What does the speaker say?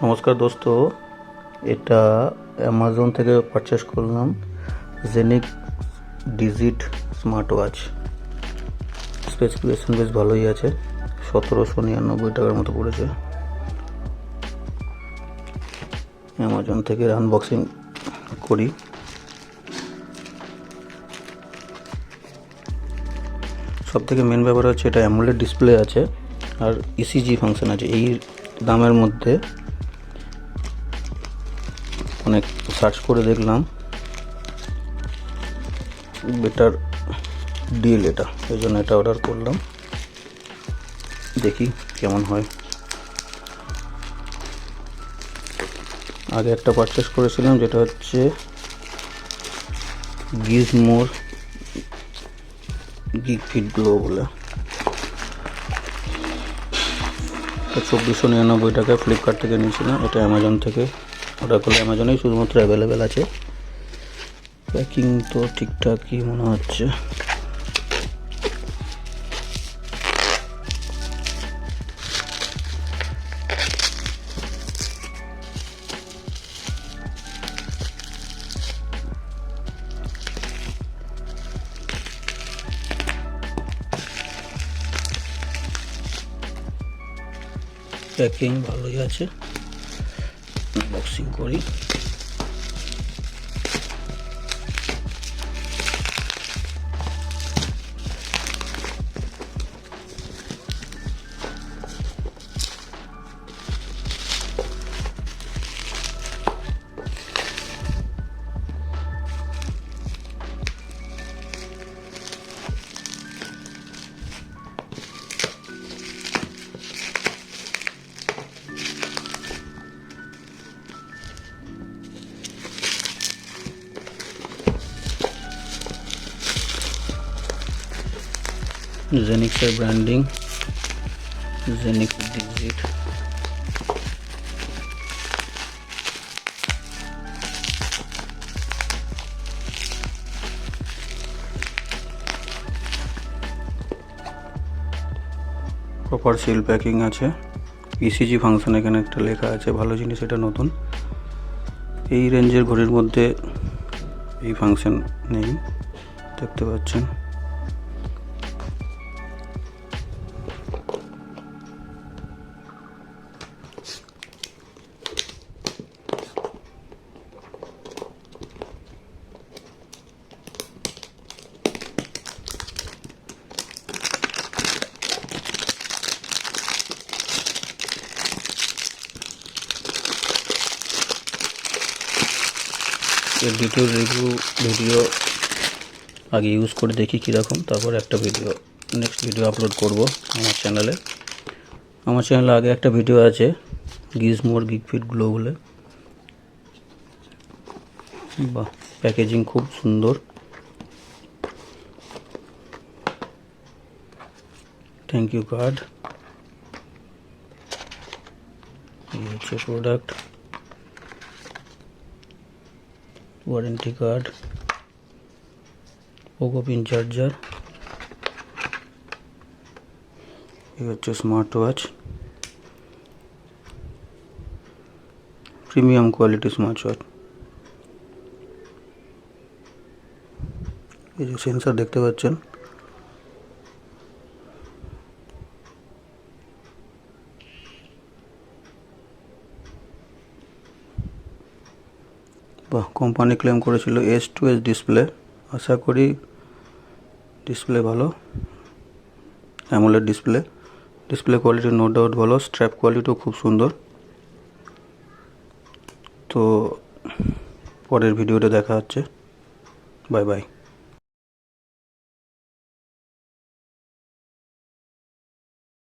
নমস্কার দোস্ত, এটা অ্যামাজন থেকে পারচেস করলাম Xenix digit smart watch. Specification বেশ ভালোই আছে, 1799 টাকার মতো পড়েছে। অ্যামাজন থেকে আনবক্সিং করি। সব থেকে মেন ব্যাপার হচ্ছে এটা অ্যামোলেড ডিসপ্লে আছে আর ইসিজি ফাংশন আছে। এই দামের মধ্যে অনেক সার্চ করে দেখলাম বেটার ডিল এটা, এই জন্য এটা অর্ডার করলাম। দেখি কেমন হয়। আগে একটা পারচেস করেছিলাম যেটা হচ্ছে গিজমোর গিগ ফিট গ্লো বলে, 2499 টাকায় ফ্লিপকার্ট থেকে নিয়েছিলাম। এটা অ্যামাজন থেকে অর্ডার করলে অ্যামাজনেই শুধুমাত্র অ্যাভেলেবেল আছে। প্যাকিং তো ঠিকঠাকই মনে হচ্ছে। প্যাকিং ভালোই আছে, আনবক্সিং করি। জেনিক্সের ব্র্যান্ডিং, জেনিক্স ডিজিট। প্রপার সিল প্যাকিং আছে, ইসিজি ফাংশন এখানে একটা লেখা আছে, ভালো জিনিস, এটা নতুন। এই রেঞ্জের ঘড়ির মধ্যে এই ফাংশন নেই, দেখতে পাচ্ছেন। এর ডিটেল রিভিউ ভিডিও আগে ইউজ করে দেখি কীরকম, তারপর একটা নেক্সট ভিডিও আপলোড করব আমার চ্যানেলে। আমার চ্যানেলে আগে একটা ভিডিও আছে গিজমোর গিগ ফিট গ্লো বলে। বাহ, প্যাকেজিং খুব সুন্দর। থ্যাংক ইউ কার্ড, এই হচ্ছে product, warranty card, Poco pin charger. এই হচ্ছে smart watch, premium quality smart watch. এই যে সেন্সর দেখতে পাচ্ছেন, বাহ, কোম্পানি ক্লেম করেছিল S2S ডিসপ্লে। আশা করি ডিসপ্লে ভালো, AMOLED display quality no doubt ভালো, স্ট্র্যাপ কোয়ালিটিও খুব সুন্দর। তো পরের ভিডিওতে দেখা হচ্ছে, বাই বাই।